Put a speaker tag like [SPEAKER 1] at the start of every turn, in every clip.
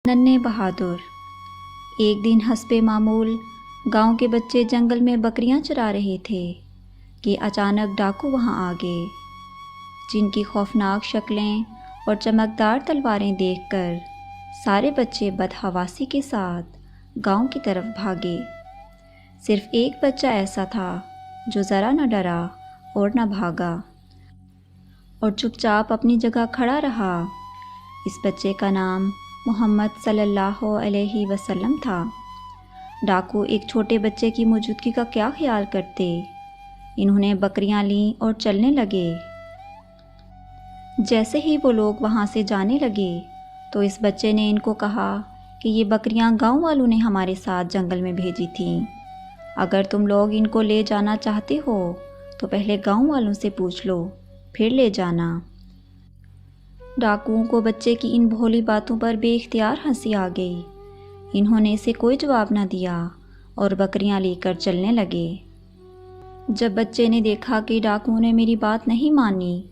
[SPEAKER 1] ننھے بہادر۔ ایک دن حسب معمول گاؤں کے بچے جنگل میں بکریاں چرا رہے تھے کہ اچانک ڈاکو وہاں آ گئے، جن کی خوفناک شکلیں اور چمکدار تلواریں دیکھ کر سارے بچے بدحواسی کے ساتھ گاؤں کی طرف بھاگے۔ صرف ایک بچہ ایسا تھا جو ذرا نہ ڈرا اور نہ بھاگا اور چپ چاپ اپنی جگہ کھڑا رہا۔ اس بچے کا نام محمد صلی اللہ علیہ وسلم تھا۔ ڈاکو ایک چھوٹے بچے کی موجودگی کا کیا خیال کرتے؟ انہوں نے بکریاں لیں اور چلنے لگے۔ جیسے ہی وہ لوگ وہاں سے جانے لگے تو اس بچے نے ان کو کہا کہ یہ بکریاں گاؤں والوں نے ہمارے ساتھ جنگل میں بھیجی تھیں۔ اگر تم لوگ ان کو لے جانا چاہتے ہو تو پہلے گاؤں والوں سے پوچھ لو، پھر لے جانا۔ ڈاکوؤں کو بچے کی ان بھولی باتوں پر بے اختیار ہنسی آ گئی۔ انہوں نے اسے کوئی جواب نہ دیا اور بکریاں لے کر چلنے لگے۔ جب بچے نے دیکھا کہ ڈاکوؤں نے میری بات نہیں مانی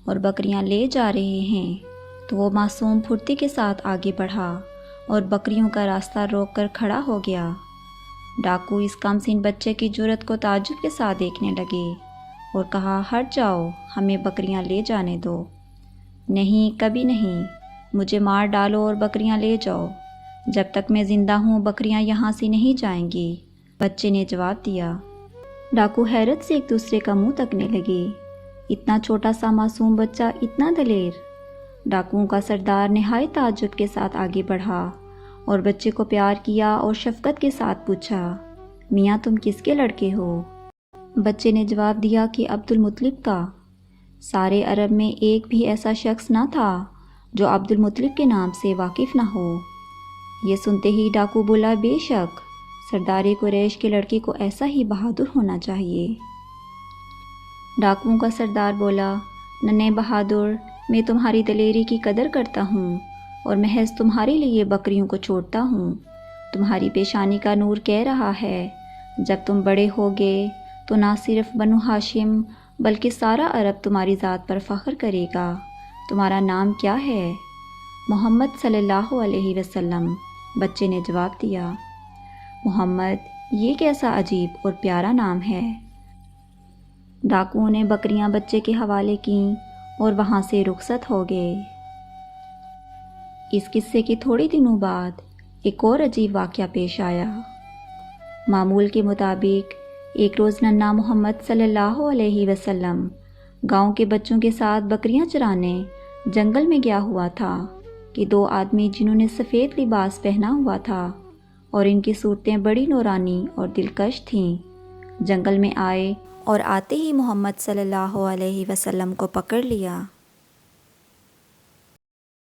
[SPEAKER 1] اور بکریاں لے جا رہے ہیں تو وہ معصوم پھرتی کے ساتھ آگے بڑھا اور بکریوں کا راستہ روک کر کھڑا ہو گیا۔ ڈاکو اس کم سن بچے کی جرأت کو تعجب کے ساتھ دیکھنے لگے اور کہا، ہٹ جاؤ، ہمیں بکریاں لے جانے دو۔ نہیں، کبھی نہیں، مجھے مار ڈالو اور بکریاں لے جاؤ، جب تک میں زندہ ہوں بکریاں یہاں سے نہیں جائیں گی، بچے نے جواب دیا۔ ڈاکو حیرت سے ایک دوسرے کا منہ تکنے لگے۔ اتنا چھوٹا سا معصوم بچہ اتنا دلیر؟ ڈاکوؤں کا سردار نہایت تعجب کے ساتھ آگے بڑھا اور بچے کو پیار کیا اور شفقت کے ساتھ پوچھا، میاں تم کس کے لڑکے ہو؟ بچے نے جواب دیا کہ عبد المطلب کا۔ سارے عرب میں ایک بھی ایسا شخص نہ تھا جو عبد المطلب کے نام سے واقف نہ ہو۔ یہ سنتے ہی ڈاکو بولا، بے شک سردار قریش کے لڑکے کو ایسا ہی بہادر ہونا چاہیے۔ ڈاکوؤں کا سردار بولا، ننھے بہادر، میں تمہاری دلیری کی قدر کرتا ہوں اور محض تمہارے لیے بکریوں کو چھوڑتا ہوں۔ تمہاری پیشانی کا نور کہہ رہا ہے، جب تم بڑے ہوگے تو نہ صرف بنو ہاشم بلکہ سارا عرب تمہاری ذات پر فخر کرے گا۔ تمہارا نام کیا ہے؟ محمد صلی اللہ علیہ وسلم، بچے نے جواب دیا۔ محمد، یہ کیسا عجیب اور پیارا نام ہے۔ ڈاکوؤں نے بکریاں بچے کے حوالے کیں اور وہاں سے رخصت ہو گئے۔ اس قصے کے تھوڑے دنوں بعد ایک اور عجیب واقعہ پیش آیا۔ معمول کے مطابق ایک روز ننھا محمد صلی اللہ علیہ وسلم گاؤں کے بچوں کے ساتھ بکریاں چرانے جنگل میں گیا ہوا تھا کہ دو آدمی جنہوں نے سفید لباس پہنا ہوا تھا اور ان کی صورتیں بڑی نورانی اور دلکش تھیں، جنگل میں آئے اور آتے ہی محمد صلی اللہ علیہ وسلم کو پکڑ لیا۔